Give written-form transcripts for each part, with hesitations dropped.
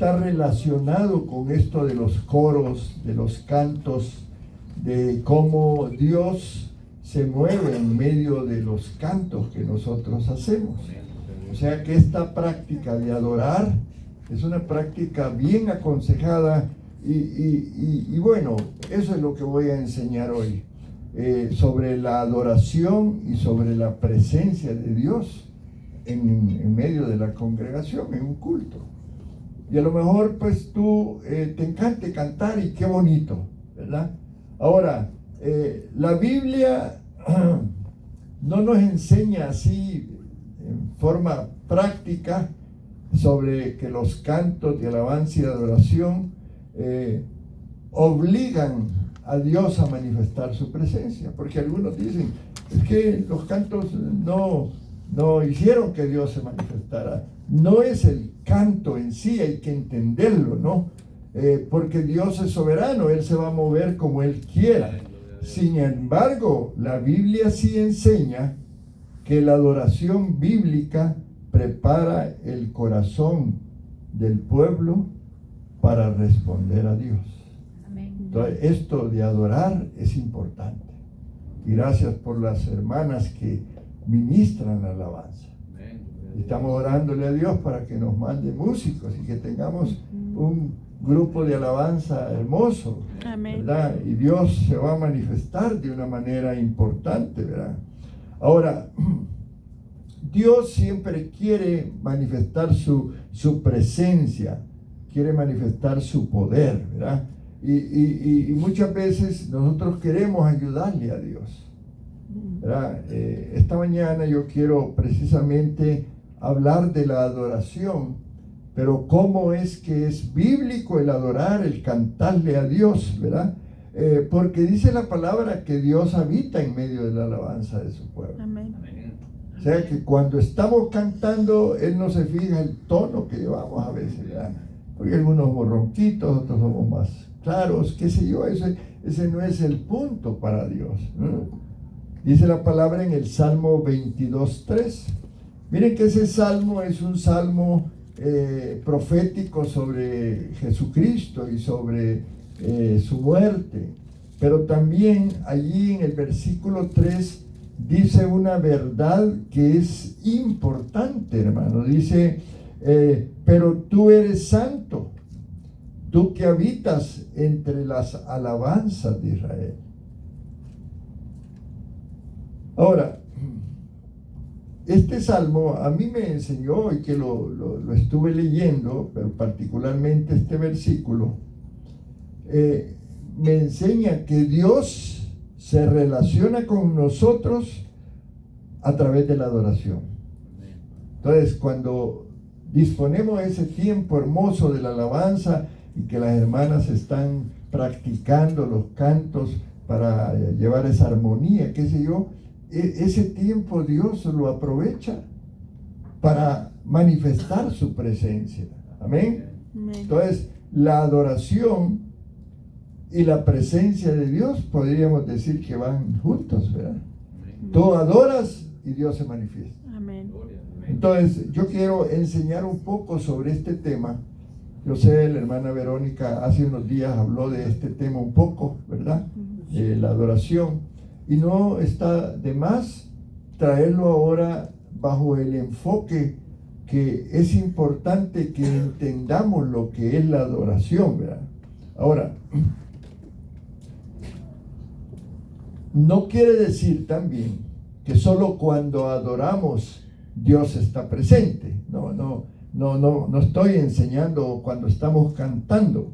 está relacionado con esto de los coros, de los cantos, de cómo Dios se mueve en medio de los cantos que nosotros hacemos. O sea que esta práctica de adorar es una práctica bien aconsejada y bueno, eso es lo que voy a enseñar hoy, sobre la adoración y sobre la presencia de Dios en medio de la congregación, en un culto. Y a lo mejor pues tú te encante cantar y qué bonito, ¿verdad? Ahora, la Biblia no nos enseña así en forma práctica sobre que los cantos de alabanza y de adoración obligan a Dios a manifestar su presencia, porque algunos dicen, es que los cantos no hicieron que Dios se manifestara. No es el canto en sí, hay que entenderlo, ¿no? Porque Dios es soberano, Él se va a mover como Él quiera. Sin embargo, la Biblia sí enseña que la adoración bíblica prepara el corazón del pueblo para responder a Dios. Amén. Entonces, esto de adorar es importante. Y gracias por las hermanas que ministran la alabanza. Estamos orándole a Dios para que nos mande músicos y que tengamos un grupo de alabanza hermoso, Amén. ¿verdad? Y Dios se va a manifestar de una manera importante, ¿verdad? Ahora, Dios siempre quiere manifestar su presencia, quiere manifestar su poder, ¿verdad? Y muchas veces nosotros queremos ayudarle a Dios, ¿verdad? Esta mañana yo quiero precisamente hablar de la adoración, pero cómo es que es bíblico el adorar, el cantarle a Dios, ¿verdad? Porque dice la palabra que Dios habita en medio de la alabanza de su pueblo. Amén. O sea que cuando estamos cantando, Él no se fija el tono que llevamos a veces, ¿verdad? Porque algunos somos ronquitos, otros somos más claros, qué sé yo, ese no es el punto para Dios, ¿no? Dice la palabra en el Salmo 22:3. Miren que ese salmo es un salmo profético sobre Jesucristo y sobre su muerte, pero también allí en el versículo 3 dice una verdad que es importante, hermano. Dice, pero tú eres santo, tú que habitas entre las alabanzas de Israel. Ahora, este salmo a mí me enseñó, y que lo estuve leyendo, pero particularmente este versículo, me enseña que Dios se relaciona con nosotros a través de la adoración. Entonces, cuando disponemos ese tiempo hermoso de la alabanza y que las hermanas están practicando los cantos para llevar esa armonía, qué sé yo, ese tiempo Dios lo aprovecha para manifestar su presencia. Amén. Amén. Entonces, la adoración y la presencia de Dios podríamos decir que van juntos, ¿verdad? Tú adoras y Dios se manifiesta. Amén. Entonces, yo quiero enseñar un poco sobre este tema. Yo sé, la hermana Verónica hace unos días habló de este tema un poco, ¿verdad? La adoración. Y no está de más traerlo ahora bajo el enfoque que es importante que entendamos lo que es la adoración, ¿verdad? Ahora, no quiere decir también que solo cuando adoramos Dios está presente. No estoy enseñando cuando estamos cantando,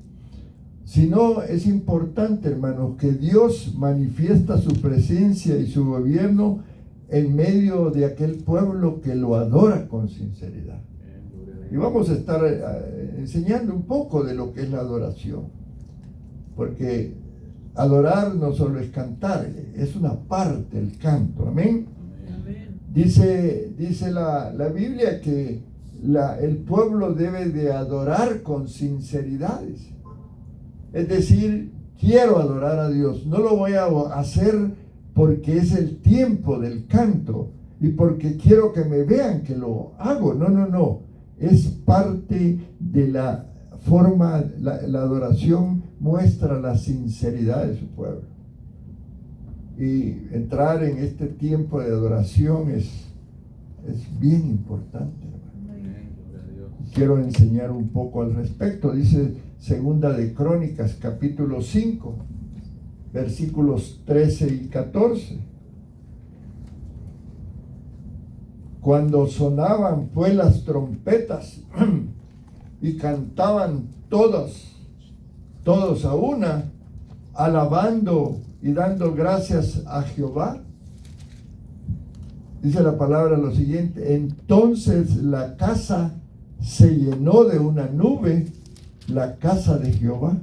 sino es importante, hermanos, que Dios manifiesta su presencia y su gobierno en medio de aquel pueblo que lo adora con sinceridad. Y vamos a estar enseñando un poco de lo que es la adoración, porque adorar no solo es cantar, es una parte del canto. Amén. Dice la Biblia que el pueblo debe de adorar con sinceridades. Es decir, quiero adorar a Dios. No lo voy a hacer porque es el tiempo del canto y porque quiero que me vean que lo hago. No. Es parte de la forma, la adoración muestra la sinceridad de su pueblo. Y entrar en este tiempo de adoración es bien importante, hermano. Quiero enseñar un poco al respecto. Dice Segunda de Crónicas, capítulo 5, versículos 13 y 14. Cuando sonaban pues las trompetas y cantaban todos a una, alabando y dando gracias a Jehová. Dice la palabra lo siguiente: entonces la casa se llenó de una nube, la casa de Jehová,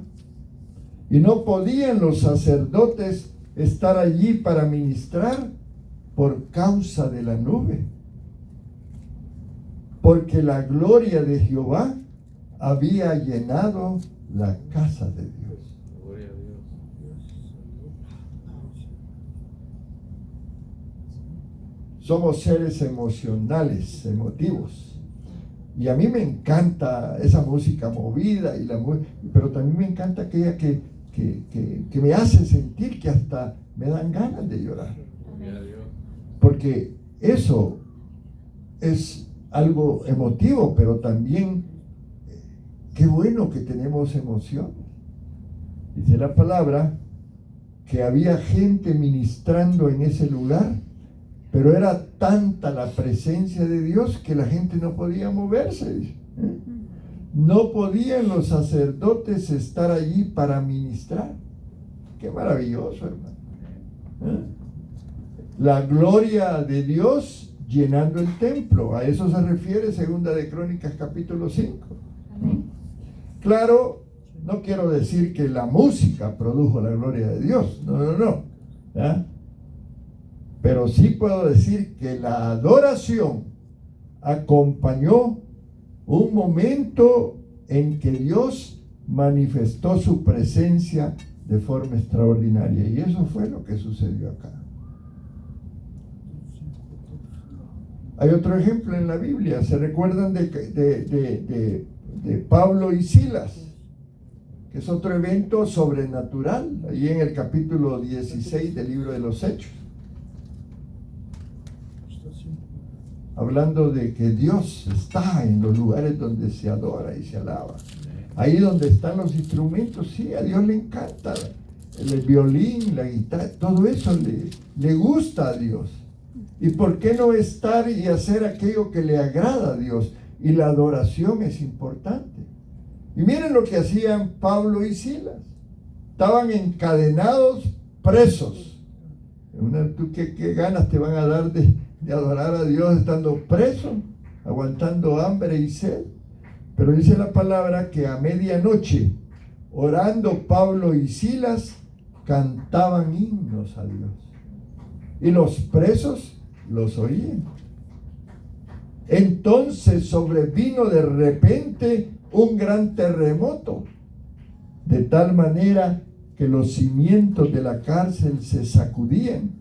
y no podían los sacerdotes estar allí para ministrar por causa de la nube, porque la gloria de Jehová había llenado la casa de Dios. Gloria a Dios. Somos seres emocionales, emotivos. Y a mí me encanta esa música movida, pero también me encanta aquella que me hace sentir que hasta me dan ganas de llorar. Gloria a Dios. Porque eso es algo emotivo, pero también qué bueno que tenemos emociones. Dice la palabra que había gente ministrando en ese lugar, pero era tanta la presencia de Dios que la gente no podía moverse. No podían los sacerdotes estar allí para ministrar. Qué maravilloso, hermano. La gloria de Dios llenando el templo. A eso se refiere Segunda de Crónicas capítulo 5. Amén. Claro, no quiero decir que la música produjo la gloria de Dios. No. ¿Ya? Pero sí puedo decir que la adoración acompañó un momento en que Dios manifestó su presencia de forma extraordinaria. Y eso fue lo que sucedió acá. Hay otro ejemplo en la Biblia. ¿Se recuerdan de Pablo y Silas? Que es otro evento sobrenatural. Ahí en el capítulo 16 del libro de los Hechos. Hablando de que Dios está en los lugares donde se adora y se alaba. Ahí donde están los instrumentos, sí, a Dios le encanta. El violín, la guitarra, todo eso le gusta a Dios. ¿Y por qué no estar y hacer aquello que le agrada a Dios? Y la adoración es importante. Y miren lo que hacían Pablo y Silas. Estaban encadenados, presos. ¿Tú qué ganas te van a dar de adorar a Dios estando preso, aguantando hambre y sed? Pero dice la palabra que a medianoche, orando Pablo y Silas, cantaban himnos a Dios. Y los presos los oían. Entonces sobrevino de repente un gran terremoto, de tal manera que los cimientos de la cárcel se sacudían,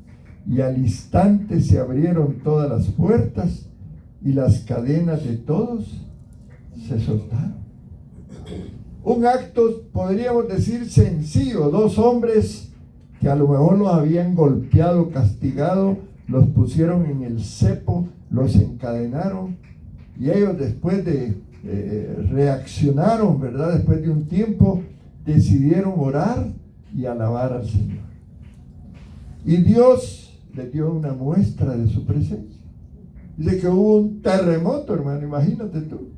y al instante se abrieron todas las puertas y las cadenas de todos se soltaron. Un acto, podríamos decir, sencillo. Dos hombres que a lo mejor los habían golpeado, castigado, los pusieron en el cepo, los encadenaron, y ellos después de reaccionaron, ¿verdad? Después de un tiempo decidieron orar y alabar al Señor. Y Dios les dio una muestra de su presencia. Dice que hubo un terremoto, hermano, imagínate tú.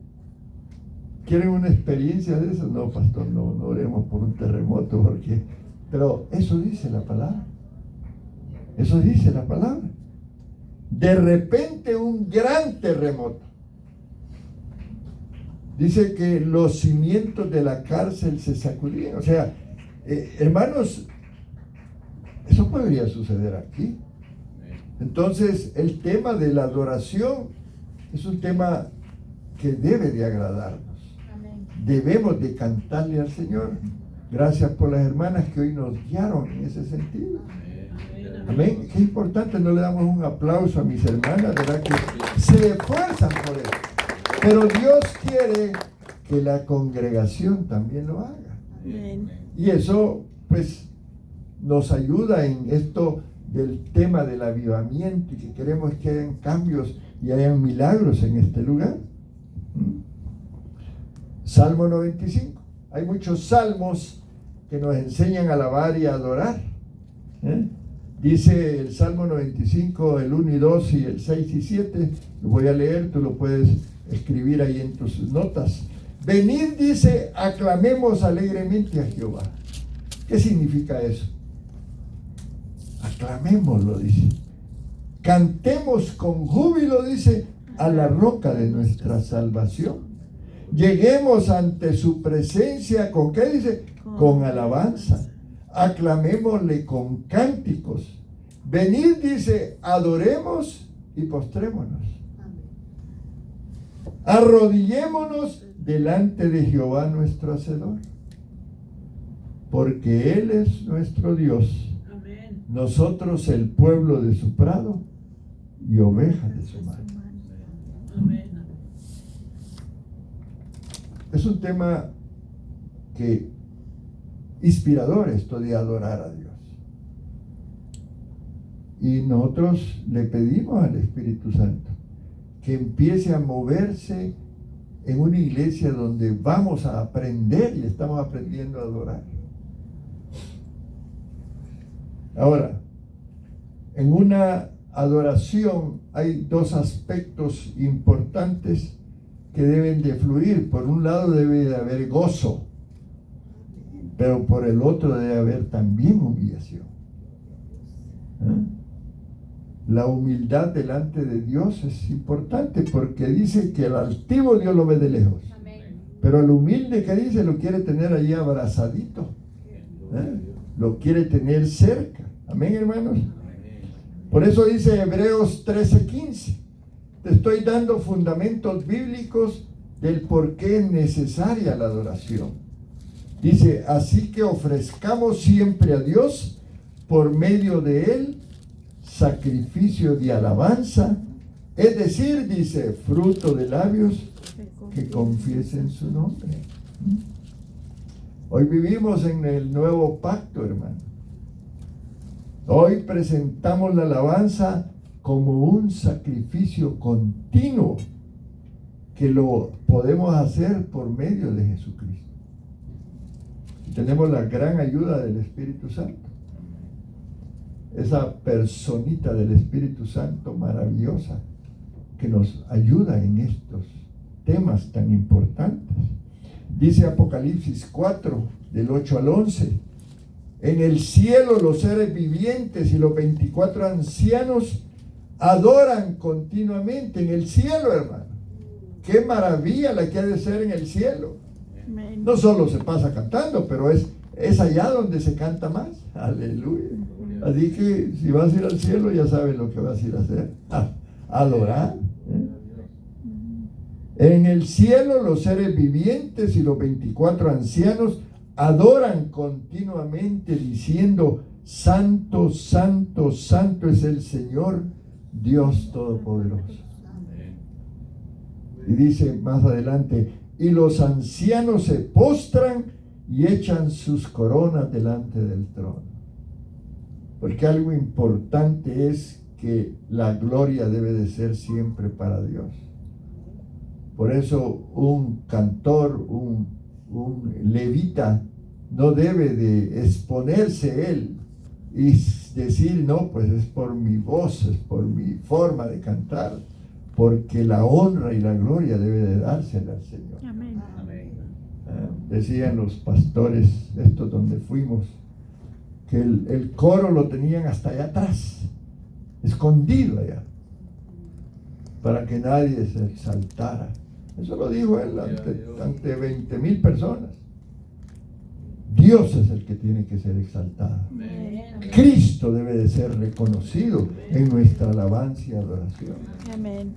¿Quieren una experiencia de eso? No, pastor, no oremos por un terremoto, pero eso dice la palabra. Eso dice la palabra. De repente un gran terremoto. Dice que los cimientos de la cárcel se sacudían. O sea, hermanos, eso podría suceder aquí. Entonces, el tema de la adoración es un tema que debe de agradarnos. Amén. Debemos de cantarle al Señor. Gracias por las hermanas que hoy nos guiaron en ese sentido. Amén. Qué importante, no le damos un aplauso a mis hermanas, ¿verdad? Que se esfuerzan por eso. Pero Dios quiere que la congregación también lo haga. Amén. Y eso, pues, nos ayuda en esto del tema del avivamiento y que queremos que hayan cambios y hayan milagros en este lugar. Salmo 95. Hay muchos salmos que nos enseñan a alabar y a adorar. Dice el Salmo 95, el 1 y 2 y el 6 y 7. Lo voy a leer, tú lo puedes escribir ahí en tus notas. Venid, dice, aclamemos alegremente a Jehová. ¿Qué significa eso? Aclamémoslo, dice. Cantemos con júbilo, dice, a la roca de nuestra salvación. Lleguemos ante su presencia, ¿con qué dice? Con alabanza. Aclamémosle con cánticos. Venid, dice, adoremos y postrémonos. Arrodillémonos delante de Jehová nuestro Hacedor, porque Él es nuestro Dios. Amén. Nosotros el pueblo de su prado y ovejas de su mano. Amén. Es un tema que inspirador esto de adorar a Dios. Y nosotros le pedimos al Espíritu Santo que empiece a moverse en una iglesia donde vamos a aprender y estamos aprendiendo a adorar. Ahora, en una adoración hay dos aspectos importantes que deben de fluir. Por un lado debe de haber gozo, pero por el otro debe haber también humillación. La humildad delante de Dios es importante porque dice que el altivo Dios lo ve de lejos. Amén. Pero el humilde, que dice, lo quiere tener allí abrazadito. Lo quiere tener cerca. Amén, hermanos. Por eso dice Hebreos 13:15. Te estoy dando fundamentos bíblicos del por qué es necesaria la adoración. Dice, así que ofrezcamos siempre a Dios por medio de Él sacrificio de alabanza, es decir, dice, fruto de labios que confiesen su nombre. Hoy vivimos en el nuevo pacto, hermano. Hoy presentamos la alabanza como un sacrificio continuo que lo podemos hacer por medio de Jesucristo. Y tenemos la gran ayuda del Espíritu Santo. Esa personita del Espíritu Santo maravillosa que nos ayuda en estos temas tan importantes. Dice Apocalipsis 4, del 8 al 11. En el cielo los seres vivientes y los 24 ancianos adoran continuamente. En el cielo, hermano. Qué maravilla la que ha de ser en el cielo. Amén. No solo se pasa cantando, pero es allá donde se canta más. Aleluya. Así que si vas a ir al cielo, ya sabes lo que vas a ir a hacer. Adorar. En el cielo los seres vivientes y los 24 ancianos adoran continuamente diciendo, Santo, Santo, Santo es el Señor, Dios Todopoderoso. Y dice más adelante, y los ancianos se postran y echan sus coronas delante del trono. Porque algo importante es que la gloria debe de ser siempre para Dios. Por eso un cantor, un levita, no debe de exponerse él y decir, no, pues es por mi voz, es por mi forma de cantar, porque la honra y la gloria debe de dársela al Señor. Amén. Decían los pastores, estos donde fuimos, que el coro lo tenían hasta allá atrás, escondido allá, para que nadie se exaltara. Eso lo dijo él ante 20,000 personas. Dios es el que tiene que ser exaltado. Amén. Cristo debe de ser reconocido en nuestra alabanza y adoración. Amén.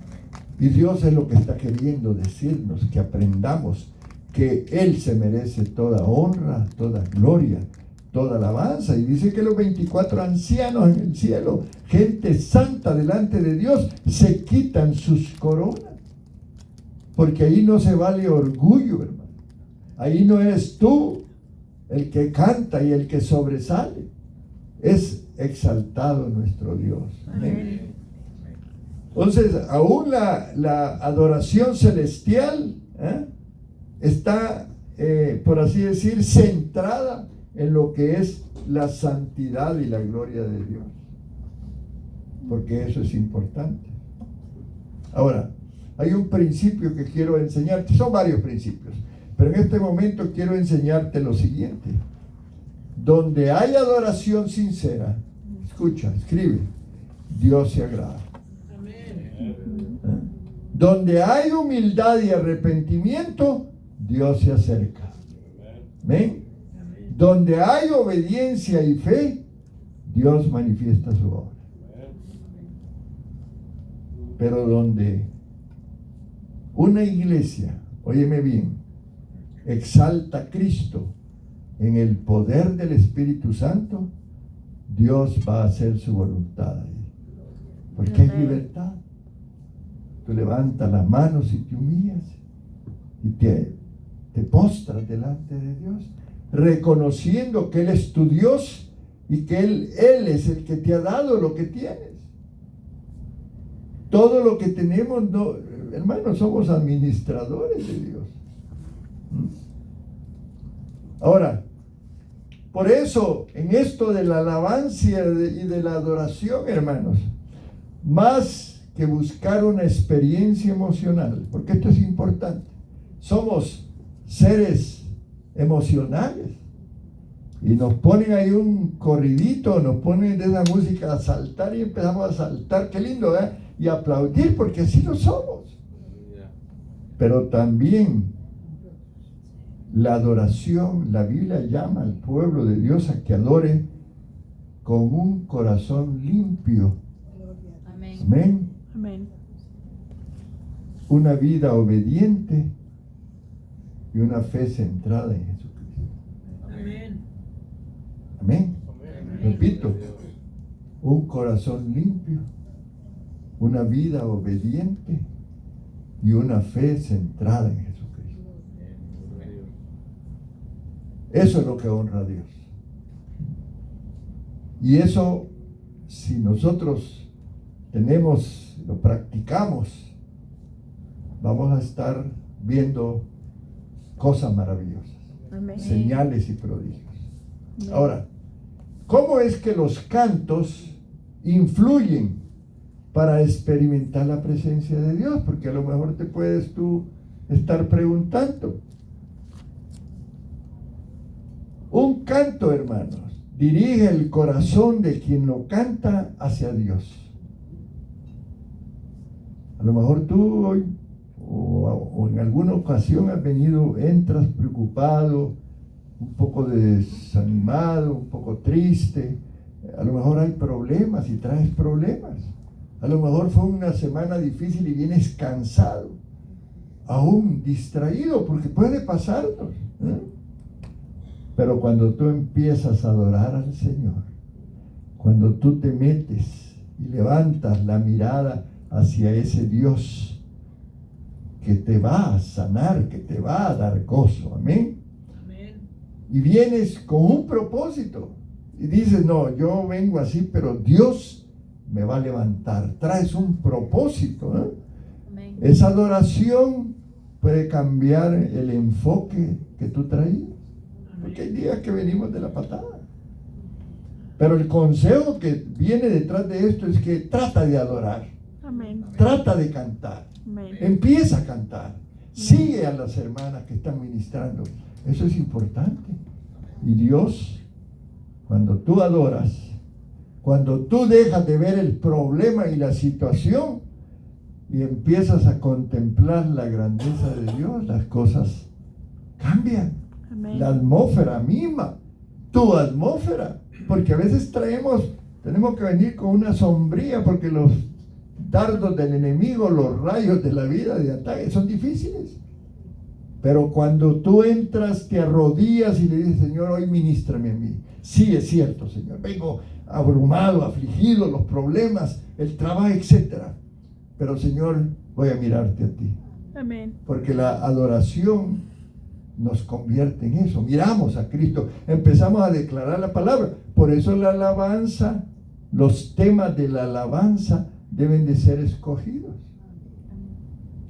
Y Dios es lo que está queriendo decirnos, que aprendamos que Él se merece toda honra, toda gloria, toda alabanza. Y dice que los 24 ancianos en el cielo, gente santa delante de Dios, se quitan sus coronas. Porque ahí no se vale orgullo, hermano. Ahí no eres tú el que canta y el que sobresale. Es exaltado nuestro Dios. Amén. Entonces, aún la adoración celestial está, por así decir, centrada en lo que es la santidad y la gloria de Dios. Porque eso es importante. Ahora, hay un principio que quiero enseñarte. Son varios principios. Pero en este momento quiero enseñarte lo siguiente. Donde hay adoración sincera, escucha, escribe, Dios se agrada. Donde hay humildad y arrepentimiento, Dios se acerca. ¿Ven? Donde hay obediencia y fe, Dios manifiesta su obra. Pero donde una iglesia, óyeme bien, exalta a Cristo en el poder del Espíritu Santo, Dios va a hacer su voluntad ahí. Porque hay libertad. Tú levantas las manos y te humillas y te postras delante de Dios, reconociendo que Él es tu Dios y que Él es el que te ha dado lo que tienes. Todo lo que tenemos, no, hermanos, somos administradores de Dios. Ahora, por eso, en esto de la alabanza y de la adoración, hermanos, más que buscar una experiencia emocional, porque esto es importante, somos seres emocionales, y nos ponen ahí un corridito, nos ponen de esa música a saltar y empezamos a saltar, qué lindo, ¿eh? Y aplaudir, porque así lo somos. Pero también la adoración, la Biblia llama al pueblo de Dios a que adore con un corazón limpio. Amén. Amén. Amén. Una vida obediente y una fe centrada en Jesucristo. Amén. Amén. Repito, un corazón limpio, una vida obediente y una fe centrada en Jesucristo. Eso es lo que honra a Dios. Y eso, si nosotros lo practicamos, vamos a estar viendo cosas maravillosas, Amén. señales y prodigios. Amén. Ahora, ¿cómo es que los cantos influyen para experimentar la presencia de Dios? Porque a lo mejor te puedes tú estar preguntando. Un canto, hermanos, dirige el corazón de quien lo canta hacia Dios. A lo mejor tú hoy o en alguna ocasión entras preocupado, un poco desanimado, un poco triste. A lo mejor hay problemas y traes problemas. A lo mejor fue una semana difícil y vienes cansado, aún distraído, porque puede pasarnos, ¿eh? Pero cuando tú empiezas a adorar al Señor, cuando tú te metes y levantas la mirada hacia ese Dios que te va a sanar, que te va a dar gozo, amén. Amén. Y vienes con un propósito y dices, no, yo vengo así, pero Dios me va a levantar. Traes un propósito, ¿eh? Amén. Esa adoración puede cambiar el enfoque que tú traías. Porque hay días que venimos de la patada. Pero el consejo que viene detrás de esto es que trata de adorar. Amén. Trata de cantar. Amén. Empieza a cantar. Sigue a las hermanas que están ministrando. Eso es importante. Y Dios, cuando tú adoras, cuando tú dejas de ver el problema y la situación y empiezas a contemplar la grandeza de Dios, las cosas cambian. Amén. La atmósfera misma, tu atmósfera, porque a veces tenemos que venir con una sombría porque los dardos del enemigo, los rayos de la vida de ataque son difíciles. Pero cuando tú entras, te arrodillas y le dices, Señor, hoy ministrame a mí. Sí, es cierto, Señor, vengo abrumado, afligido, los problemas, el trabajo, etcétera. Pero Señor, voy a mirarte a ti. Amén. Porque la adoración nos convierte en eso. Miramos a Cristo, empezamos a declarar la palabra. Por eso la alabanza, los temas de la alabanza deben de ser escogidos.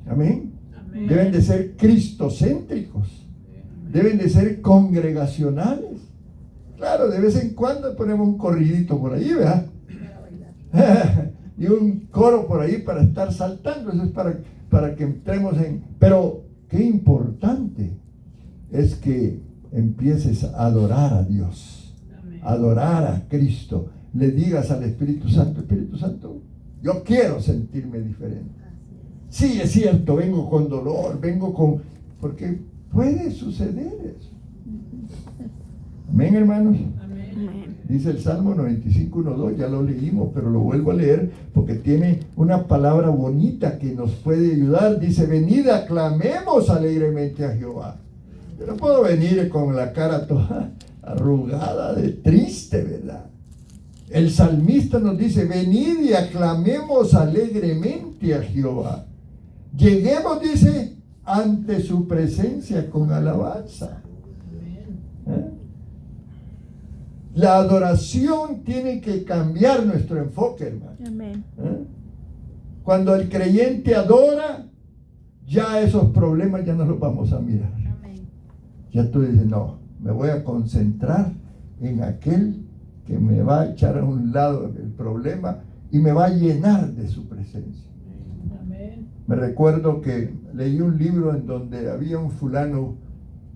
Amén. Amén. Deben de ser cristocéntricos. Deben de ser congregacionales. Claro, de vez en cuando ponemos un corridito por ahí, ¿verdad? Y un coro por ahí para estar saltando. Eso es para que entremos en... Pero qué importante es que empieces a adorar a Dios, Amén. adorar a Cristo. Le digas al Espíritu Santo, yo quiero sentirme diferente. Sí, es cierto, vengo con dolor, porque puede suceder eso. Amén, hermanos. Amén. Dice el Salmo 95:1-2, ya lo leímos, pero lo vuelvo a leer porque tiene una palabra bonita que nos puede ayudar. Dice, venid, aclamemos alegremente a Jehová. Yo no puedo venir con la cara toda arrugada de triste, ¿verdad? El salmista nos dice, venid y aclamemos alegremente a Jehová. Lleguemos, dice, ante su presencia con alabanza. ¿Eh? La adoración tiene que cambiar nuestro enfoque, hermano. Amén. ¿Eh? Cuando el creyente adora, ya esos problemas ya no los vamos a mirar. Amén. Ya tú dices, no, me voy a concentrar en aquel que me va a echar a un lado el problema y me va a llenar de su presencia. Amén. Me recuerdo que leí un libro en donde había un fulano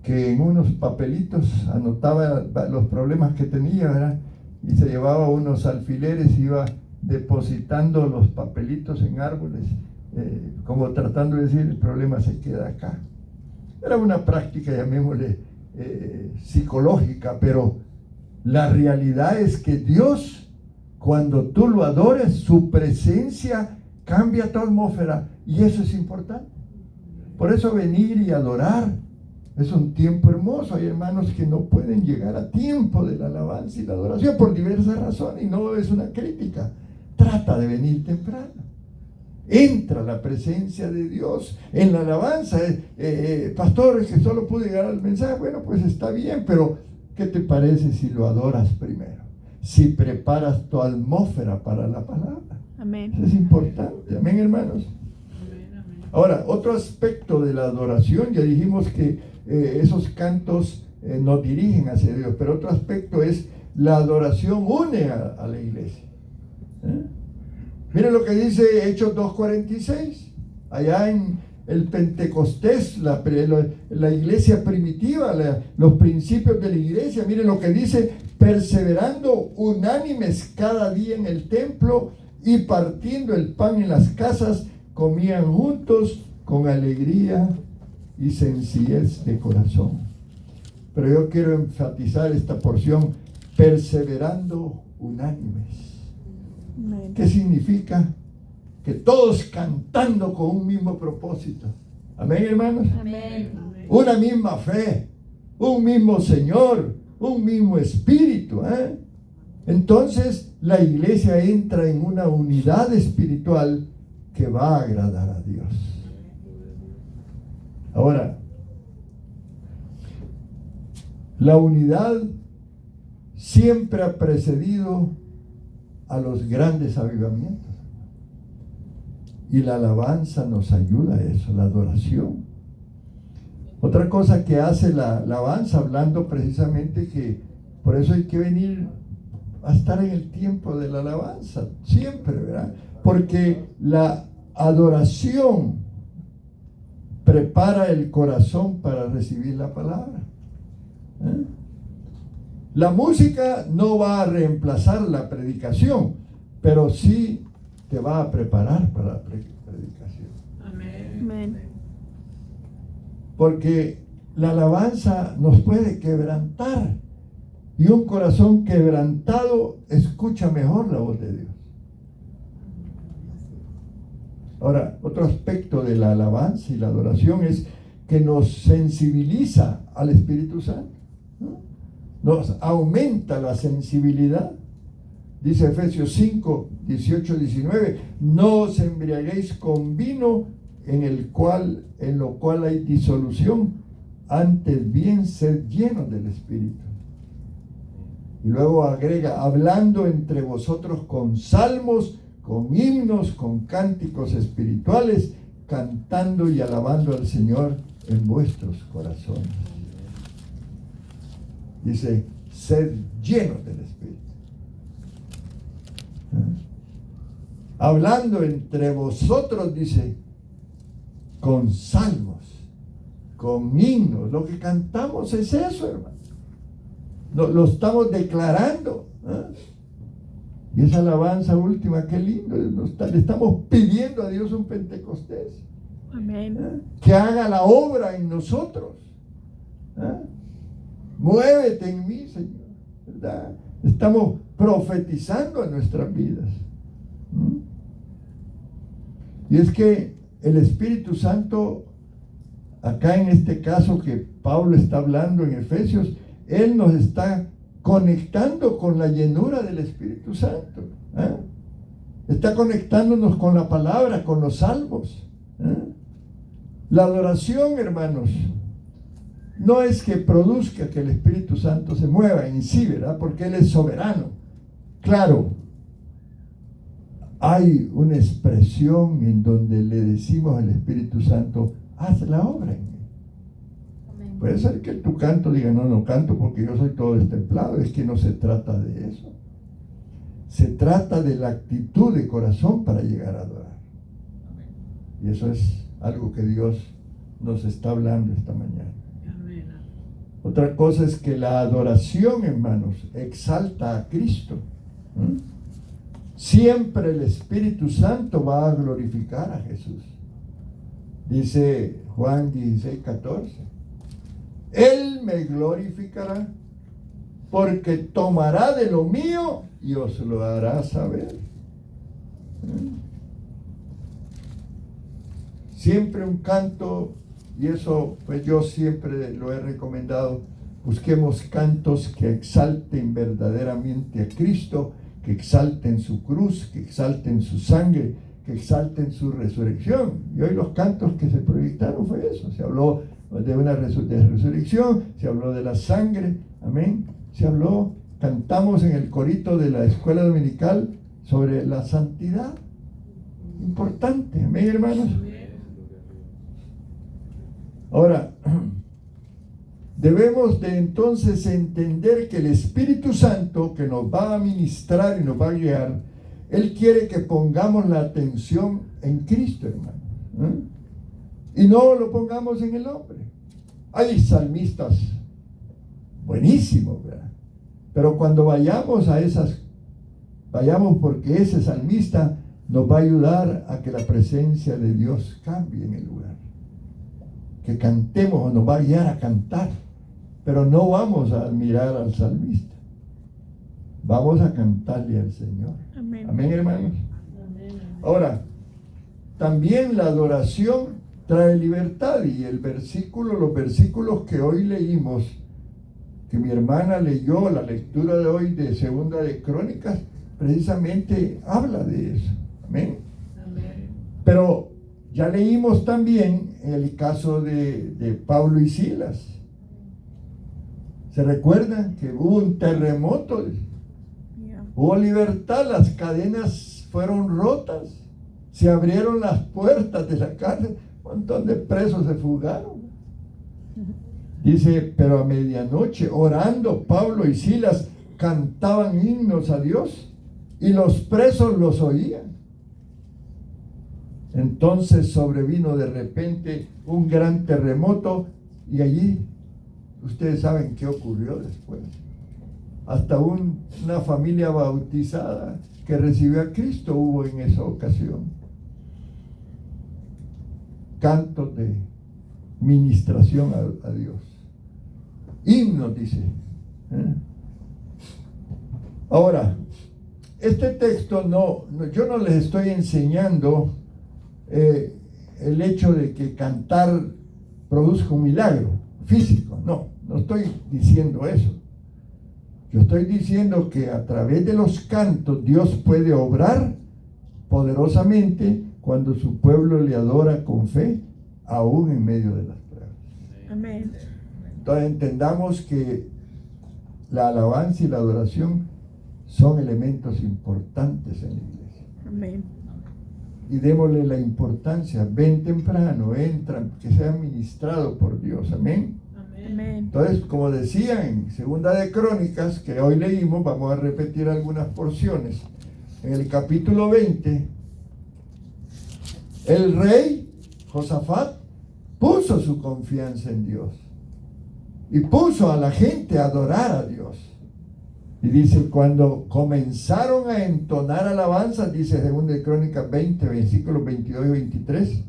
que en unos papelitos anotaba los problemas que tenía, ¿verdad? Y se llevaba unos alfileres y iba depositando los papelitos en árboles, como tratando de decir, el problema se queda acá. Era una práctica, llamémosle, psicológica, pero la realidad es que Dios, cuando tú lo adores, su presencia cambia tu atmósfera, y eso es importante. Por eso venir y adorar es un tiempo hermoso. Hay hermanos que no pueden llegar a tiempo de la alabanza y la adoración por diversas razones, y no es una crítica. Trata de venir temprano. Entra la presencia de Dios en la alabanza. Pastor, es que solo pude llegar al mensaje. Bueno, pues está bien, pero ¿qué te parece si lo adoras primero? Si preparas tu atmósfera para la palabra. Amén. Eso es importante. Amén, hermanos. Amén. Amén. Ahora, otro aspecto de la adoración, ya dijimos que esos cantos nos dirigen hacia Dios, pero otro aspecto es la adoración une a la iglesia. Miren lo que dice Hechos 2:46, allá en el Pentecostés, la iglesia primitiva, los principios de la iglesia. Miren lo que dice, perseverando unánimes cada día en el templo y partiendo el pan en las casas, comían juntos con alegría y sencillez de corazón. Pero yo quiero enfatizar esta porción, perseverando unánimes. Amén. ¿Qué significa? Que todos cantando con un mismo propósito. Amén, hermanos. Amén. Una misma fe, un mismo Señor, un mismo Espíritu. Entonces la iglesia entra en una unidad espiritual que va a agradar a Dios. Ahora, la unidad siempre ha precedido a los grandes avivamientos. Y la alabanza nos ayuda a eso, la adoración. Otra cosa que hace la alabanza, hablando precisamente que por eso hay que venir a estar en el tiempo de la alabanza, siempre, ¿verdad? Porque la adoración prepara el corazón para recibir la palabra. La música no va a reemplazar la predicación, pero sí te va a preparar para la predicación. Amén. Amén. Porque la alabanza nos puede quebrantar, y un corazón quebrantado escucha mejor la voz de Dios. Ahora, otro aspecto de la alabanza y la adoración es que nos sensibiliza al Espíritu Santo, ¿no? Nos aumenta la sensibilidad. Dice Efesios 5:18-19, no os embriaguéis con vino en lo cual hay disolución, antes bien sed llenos del Espíritu. Y luego agrega, hablando entre vosotros con salmos, con himnos, con cánticos espirituales, cantando y alabando al Señor en vuestros corazones. Dice, sed llenos del Espíritu. Hablando entre vosotros, dice, con salmos, con himnos. Lo que cantamos es eso, hermano. Lo estamos declarando. Y esa alabanza última, qué lindo. Le estamos pidiendo a Dios un Pentecostés. Amén. Que haga la obra en nosotros. Muévete en mí, Señor. ¿Verdad? Estamos profetizando en nuestras vidas. Y es que el Espíritu Santo, acá en este caso que Pablo está hablando en Efesios, Él nos está conectando con la llenura del Espíritu Santo. Está conectándonos con la palabra, con los salmos. La adoración, hermanos, no es que produzca que el Espíritu Santo se mueva en sí, ¿verdad? Porque Él es soberano. Claro, hay una expresión en donde le decimos al Espíritu Santo, haz la obra en mí. Amén. Puede ser que tu canto diga, no canto porque yo soy todo destemplado. Es que no se trata de eso. Se trata de la actitud de corazón para llegar a adorar. Y eso es algo que Dios nos está hablando esta mañana. Amén. Otra cosa es que la adoración, hermanos, exalta a Cristo. Siempre el Espíritu Santo va a glorificar a Jesús. Dice Juan 16:14. Él me glorificará porque tomará de lo mío y os lo hará saber. Siempre un canto, y eso pues yo siempre lo he recomendado, busquemos cantos que exalten verdaderamente a Cristo, que exalten su cruz, que exalten su sangre, que exalten su resurrección. Y hoy los cantos que se proyectaron fue eso. Se habló de una resurrección, se habló de la sangre, amén. Se habló, cantamos en el corito de la escuela dominical sobre la santidad. Importante, amén, hermanos. Ahora, debemos de entonces entender que el Espíritu Santo que nos va a ministrar y nos va a guiar, Él quiere que pongamos la atención en Cristo, hermano. Y no lo pongamos en el hombre. Hay salmistas buenísimos, ¿verdad? Pero cuando vayamos porque ese salmista nos va a ayudar a que la presencia de Dios cambie en el lugar. Que cantemos o nos va a guiar a cantar. Pero no vamos a admirar al salmista. Vamos a cantarle al Señor. Amén. Amén, hermanos. Amén. Ahora, también la adoración trae libertad. Y los versículos que hoy leímos, que mi hermana leyó, la lectura de hoy de Segunda de Crónicas, precisamente habla de eso. Amén. Amén. Pero ya leímos también el caso de Pablo y Silas. ¿Se recuerdan que hubo un terremoto? Yeah. Hubo libertad, las cadenas fueron rotas, se abrieron las puertas de la cárcel, un montón de presos se fugaron. Dice, pero a medianoche, orando, Pablo y Silas cantaban himnos a Dios y los presos los oían. Entonces sobrevino de repente un gran terremoto y allí, ustedes saben qué ocurrió después. Hasta una familia bautizada que recibió a Cristo hubo en esa ocasión. Cantos de ministración a Dios. Himnos, dice. Ahora, este texto yo no les estoy enseñando el hecho de que cantar produzca un milagro físico. No estoy diciendo eso. Yo estoy diciendo que a través de los cantos Dios puede obrar poderosamente cuando su pueblo le adora con fe, aún en medio de las pruebas. Amén. Entonces entendamos que la alabanza y la adoración son elementos importantes en la iglesia. Amén. Y démosle la importancia. Ven temprano, entran, que sea ministrado por Dios. Amén. Amén. Entonces, como decía en Segunda de Crónicas, que hoy leímos, vamos a repetir algunas porciones. En el capítulo 20, el rey Josafat puso su confianza en Dios y puso a la gente a adorar a Dios. Y dice, cuando comenzaron a entonar alabanzas, dice Segunda de Crónicas 20, versículos 22 y 23,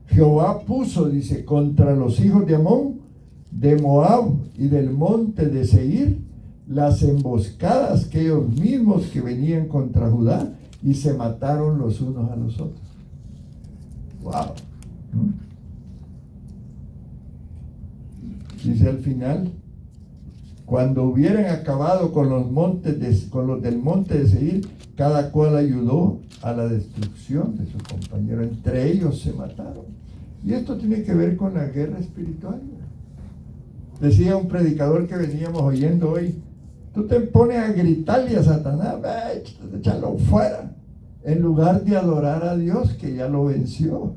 Jehová puso, dice, contra los hijos de Amón, de Moab y del monte de Seir, las emboscadas que ellos mismos que venían contra Judá, y se mataron los unos a los otros. Wow. Dice al final, cuando hubieran acabado con los del monte de Seir, cada cual ayudó a la destrucción de su compañero. Entre ellos se mataron. Y esto tiene que ver con la guerra espiritual. Decía un predicador que veníamos oyendo hoy, tú te pones a gritarle a Satanás, échalo fuera, en lugar de adorar a Dios que ya lo venció.